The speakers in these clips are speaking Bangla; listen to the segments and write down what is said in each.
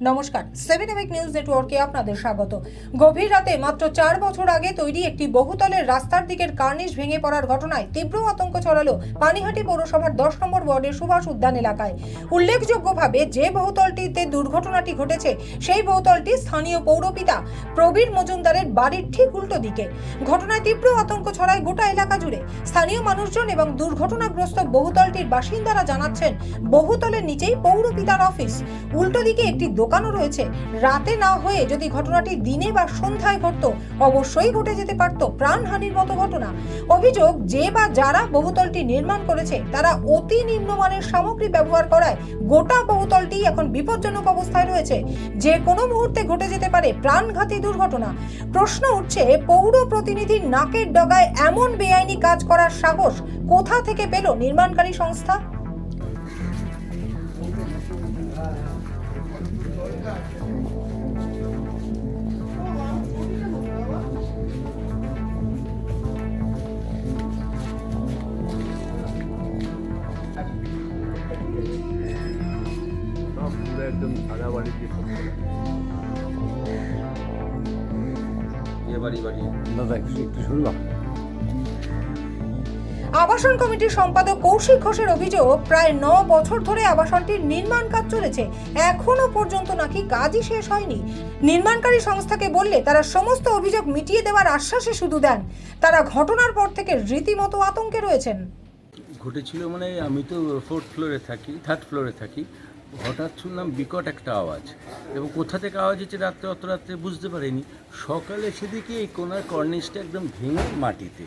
নমস্কার, 7 নিউজ নেটওয়ার্কে আপনাদের স্বাগত। গভীর রাতে মাত্র 4 বছর আগে তৈরি একটি বহুতলের রাস্তার দিকের কার্নিশ ভেঙে পড়ার ঘটনায় তীব্র আতঙ্ক ছড়ালো পানিহাটি পৌরসভার 10 নম্বর ওয়ার্ডের সুভাষ উদ্যান এলাকায়। উল্লেখযোগ্যভাবে যে বহুতলটিতে দুর্ঘটনাটি ঘটেছে সেই বহুতলটি স্থানীয় পৌরপিতা প্রবীর মজুমদারের বাড়ির ঠিক উল্টো দিকে। ঘটনায় তীব্র আতঙ্ক ছড়ায় গোটা এলাকা জুড়ে। স্থানীয় মানুষজন এবং দুর্ঘটনাগ্রস্ত বহুতলটির বাসিন্দারা জানাচ্ছেন, বহুতলের নিচেই পৌরপিতার অফিস, উল্টো দিকে একটি দোকানও রয়েছে। রাতে না হয়ে যদি ঘটনাটি দিনে বা সন্ধ্যায় ঘটতো, অবশ্যই ঘটে যেতে পারত প্রাণহানির মতো ঘটনা। অভিযোগ, যে বা যারা বহুতলটি নির্মাণ করেছে তারা অতি নিম্নমানের সামগ্রী ব্যবহার করায় গোটা বহুতলটি এখন বিপজ্জনক অবস্থায় রয়েছে। যে কোনো মুহূর্তে ঘটে যেতে পারে প্রাণঘাতী দুর্ঘটনা। প্রশ্ন উঠছে, পৌর প্রতিনিধির নাকের ডগায় এমন বেআইনি কাজ করার সাহস কোথা থেকে পেল নির্মাণকারী সংস্থা? একদম সাদা বাড়ি দিয়ে দাদা একটু শুনলাম। আবাসন কমিটির সম্পাদক কৌশিক ঘোষের অভিযোগ, প্রায় 9 বছর ধরে আবাসনটির নির্মাণ কাজ চলেছে, এখনো পর্যন্ত নাকি কাজই শেষ হয়নি। নির্মাণকারী সংস্থাকে বললে তারা সমস্ত অভিযোগ মিটিয়ে দেওয়ার আশ্বাসে শুধু দেন। তারা ঘটনার পর থেকে রীতিমতো আতঙ্কে রয়েছেন। ঘটেছিল মানে আমি তো 4th ফ্লোরে থাকি, 3rd ফ্লোরে থাকি। হঠাৎ শুনলাম বিকট একটা আওয়াজ, এবং কোথা থেকে আওয়াজ হচ্ছে অত রাত্রে বুঝতে পারিনি। সকালে সেদিকে এই কোনার কর্নিশটা একদম ভেঙে মাটিতে,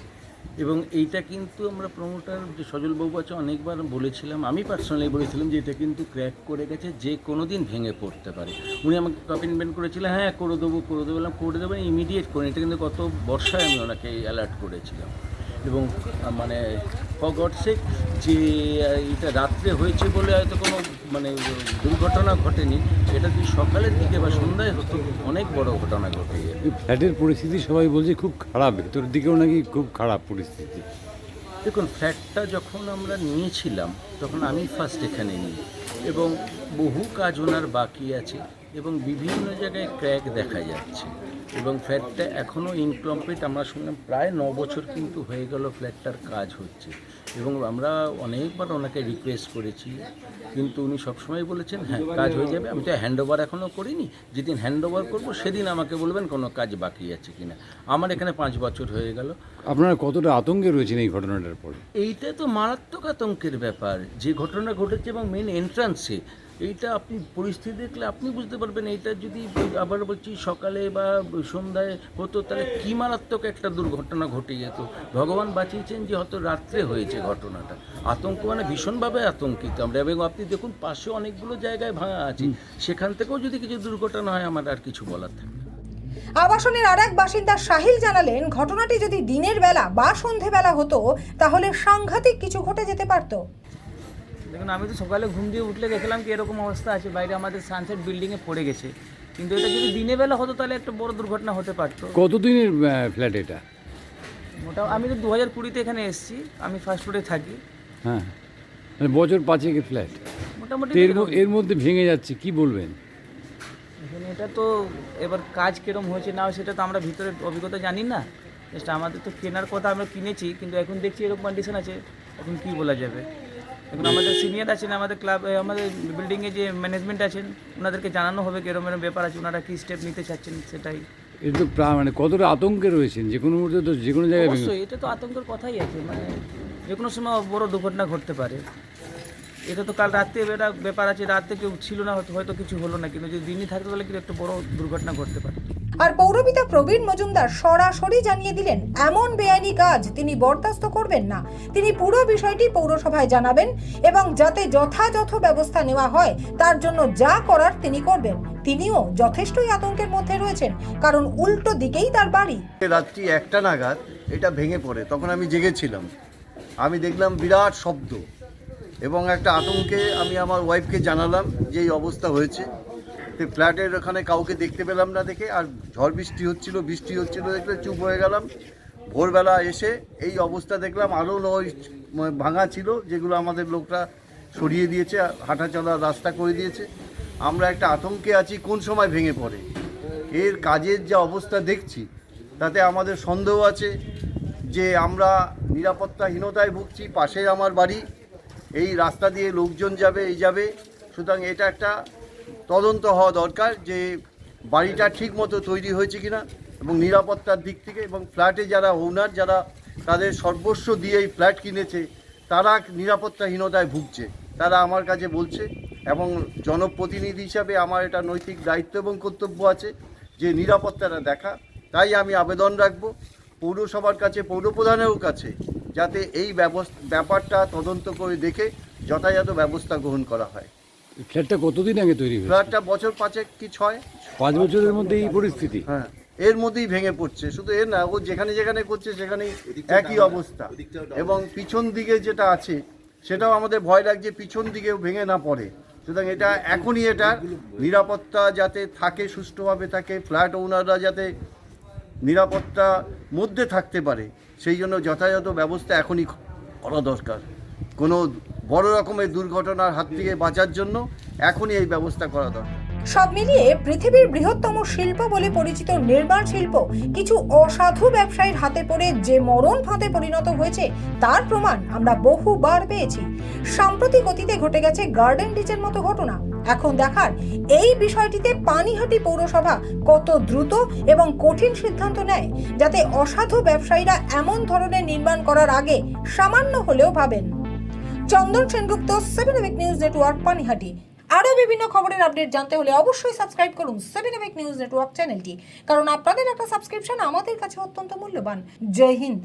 এবং এইটা কিন্তু আমরা প্রমোটার যে সজলবাবু আছে অনেকবার বলেছিলাম, আমি পার্সোনালি বলেছিলাম যে এটা কিন্তু ক্র্যাক করে গেছে, যে কোনো দিন ভেঙে পড়তে পারে। উনি আমাকে কমিটমেন্ট করেছিলেন, হ্যাঁ করে দেবো করে দেবেন, ইমিডিয়েট করে। এটা কিন্তু গত বর্ষায় আমি ওনাকে অ্যালার্ট করেছিলাম। এবং মানে ফর গডস সেক যে এটা রাত্রে হয়েছে বলে হয়তো কোনো মানে দুর্ঘটনা ঘটেনি, এটা যদি সকালের দিকে বা সন্ধ্যায় হতো অনেক বড় ঘটনা ঘটে যেত। ফ্ল্যাটের পরিস্থিতি সবাই বলছে খুব খারাপ, ভেতর দিকেও নাকি খুব খারাপ পরিস্থিতি। দেখুন, ফ্ল্যাটটা যখন আমরা নিয়েছিলাম তখন আমি ফার্স্ট এখানে নিই, এবং বহু কাজ ওনার বাকি আছে, এবং বিভিন্ন জায়গায় ক্র্যাক দেখা যাচ্ছে, এবং ফ্ল্যাটটা এখনও ইনকমপ্লিট। আমরা শুনলাম প্রায় 9 বছর কিন্তু হয়ে গেল ফ্ল্যাটটার কাজ হচ্ছে, এবং আমরা অনেকবার ওনাকে রিকোয়েস্ট করেছি, কিন্তু উনি সবসময় বলেছেন হ্যাঁ কাজ হয়ে যাবে। আমি তো হ্যান্ডওভার এখনও করিনি, যেদিন হ্যান্ডওভার করবো সেদিন আমাকে বলবেন কোনো কাজ বাকি আছে কিনা। আমার এখানে 5 বছর হয়ে গেল। আপনারা কতটা আতঙ্কে রয়েছেন এই ঘটনাটার পরে? এইটা তো মারাত্মক আতঙ্কের ব্যাপার, যে ঘটনা ঘটেছে, এবং মেন এন্ট্রান্সে এইটা আপনি পরিস্থিতি দেখলে আপনি বুঝতে পারবেন। এইটা যদি আবার বলছি সকালে বা সন্ধ্যায় হতো তাহলে কী মারাত্মক একটা দুর্ঘটনা ঘটে যেত। ভগবান বাঁচিয়েছেন যে হয়তো রাত্রে হয়েছে ঘটনাটা। আতঙ্ক মানে ভীষণভাবে আতঙ্কিত আমরা, এবং আপনি দেখুন পাশে অনেকগুলো জায়গায় ভাঙা আছে, সেখান থেকেও যদি কিছু দুর্ঘটনা হয় আমার আর কিছু বলার থাকে না। আবাসনের আরেক বাসিন্দা সাহিল জানালেন, ঘটনাটি যদি দিনের বেলা বা সন্ধেবেলা হতো তাহলে সাংঘাতিক কিছু ঘটে যেতে পারত। দেখুন, আমি তো সকালে ঘুম দিয়ে উঠলে দেখলাম কি এরকম অবস্থা আছে, বাইরে আমাদের সানসেট বিল্ডিংয়ে পড়ে গেছে। কিন্তু এটা যদি দিনের বেলা হতো তাহলে একটা বড় দুর্ঘটনা হতে পারতো। কতদিনের ফ্ল্যাট এটা? আমি তো 2020-তে এখানে এসেছি, আমি ফার্স্ট ফ্লোরে থাকি। হ্যাঁ, মানে বছর 5-এর ফ্ল্যাট। মোটামুটি এর মধ্যে ভেঙে যাচ্ছে, কি বলবেন? এখানে এটা তো এবার কাজ কীরকম হয়েছে না সেটা তো আমরা ভিতরে অভিজ্ঞতা জানি না। জাস্ট আমাদের তো কেনার কথা, আমরা কিনেছি, কিন্তু এখন দেখছি এরকম কন্ডিশন আছে, এখন কী বলা যাবে। এখন আমাদের সিনিয়র আছেন, আমাদের ক্লাব, আমাদের বিল্ডিংয়ে যে ম্যানেজমেন্ট আছেন, ওনাদেরকে জানানো হবে কীরকম এরকম ব্যাপার আছে, ওনারা কী স্টেপ নিতে চাচ্ছেন সেটাই। এটা তো মানে কতটা আতঙ্কে রয়েছেন, যে কোনো মুহূর্তে তো যে কোনো জায়গায় ভেঙে। অবশ্যই এটা তো আতঙ্কের কথাই আছে, মানে যে কোনো সময় বড় দুর্ঘটনা ঘটতে পারে। এটা তো কাল রাতে এটা ব্যাপার আছে, রাতে কেউ ছিল না, হয়তো কিছু হলো না, কিন্তু যদি দিনই থাকতো তাহলে কিন্তু একটা বড় দুর্ঘটনা ঘটতে পারে। আর পৌরপিতা প্রবীর মজুমদার সরাসরি জানিয়ে দিলেন, এমন বেআইনি কাজ তিনি বরদাস্ত করবেন না। তিনি পুরো বিষয়টি পৌরসভায় জানাবেন, এবং যাতে যথাযথ ব্যবস্থা নেওয়া হয় তার জন্য যা করার তিনি করবেন। তিনিও যথেষ্টই আতঙ্কের মধ্যে রয়েছেন, কারণ উল্টো দিকেই তার বাড়ি। রাত্রি 1টা নাগাদ এটা ভেঙে পড়ে, তখন আমি জেগেছিলাম। আমি দেখলাম বিরাট শব্দ, এবং একটা আতঙ্কে আমি আমার ওয়াইফকে জানালাম যে এই অবস্থা হয়েছে। তো ফ্ল্যাটের ওখানে কাউকে দেখতে পেলাম না, দেখে আর ঝড় বৃষ্টি হচ্ছিল দেখলে চুপ হয়ে গেলাম। ভোরবেলা এসে এই অবস্থা দেখলাম, আলো ভাঙা ছিল, যেগুলো আমাদের লোকরা সরিয়ে দিয়েছে, হাঁটা চলার রাস্তা করে দিয়েছে। আমরা একটা আতঙ্কে আছি কোন সময় ভেঙে পড়ে। এর কাজের যা অবস্থা দেখছি তাতে আমাদের সন্দেহ আছে যে আমরা নিরাপত্তাহীনতায় ভুগছি। পাশে আমার বাড়ি, এই রাস্তা দিয়ে লোকজন যাবে, এই যাবে, সুতরাং এটা একটা তদন্ত হওয়া দরকার যে বাড়িটা ঠিক মতো তৈরি হয়েছে কিনা এবং নিরাপত্তার দিক থেকে, এবং ফ্ল্যাটে যারা ওনার, যারা তাদের সর্বস্ব দিয়ে এই ফ্ল্যাট কিনেছে, তারা নিরাপত্তাহীনতায় ভুগছে, তারা আমার কাছে বলছে। এবং জনপ্রতিনিধি হিসাবে আমার এটা নৈতিক দায়িত্ব এবং কর্তব্য আছে যে নিরাপত্তাটা দেখা। তাই আমি আবেদন রাখবো পৌরসভার কাছে, পৌরপ্রধানেরও কাছে, যাতে এই ব্যাপারটা তদন্ত করে দেখে যথাযথ ব্যবস্থা গ্রহণ করা হয়। এই ফ্ল্যাটটা কতদিন আগে তৈরি হয়েছে? ফ্ল্যাটটা বছর 5 কি 6। 5 বছরের মধ্যে এই পরিস্থিতি? হ্যাঁ, এর মধ্যেই ভেঙে পড়ছে। শুধু এর না, ও যেখানে যেখানে করছে সেখানেই একই অবস্থা। এবং পিছন দিকে যেটা আছে সেটাও আমাদের ভয় লাগছে পিছন দিকেও ভেঙে না পড়ে। সুতরাং এটা এখনই এটা নিরাপত্তা যাতে থাকে, সুষ্ঠুভাবে থাকে, ফ্ল্যাট ওনাররা যাতে নিরাপত্তা মধ্যে থাকতে পারে, সেই জন্য যথাযথ ব্যবস্থা এখনই করা দরকার। কোনো বড় রকমের দুর্ঘটনার হাত থেকে বাঁচার জন্য এখনই এই ব্যবস্থা করা দরকার। সব মিলিয়ে পৃথিবীর বৃহত্তম শিল্প বলে পরিচিত নির্মাণ শিল্প কিছু অসাধু ব্যবসায়ীর হাতে পড়ে যে মরণ ফাঁদে পরিণত হয়েছে তার প্রমাণ আমরা বহুবার পেয়েছি। সাম্প্রতিক অতীতে ঘটে গেছে গার্ডেন ডিচের মতো ঘটনা। এখন দেখার এই বিষয়টিতে পানিহাটি পৌরসভা কত দ্রুত এবং কঠিন সিদ্ধান্ত নেয়, যাতে অসাধু ব্যবসায়ীরা এমন ধরনের নির্মাণ করার আগে সামান্য হলেও ভাবেন। Chandan Sengupta, 7 Epic news network, Panihati. আরও বিভিন্ন খবরের আপডেট জানতে হলে অবশ্যই সাবস্ক্রাইব করুন 7 Epic নিউজ নেটওয়ার্ক চ্যানেলটি, কারণ আপনাদের একটা সাবস্ক্রিপশন আমাদের কাছে অত্যন্ত মূল্যবান। জয় হিন্দ।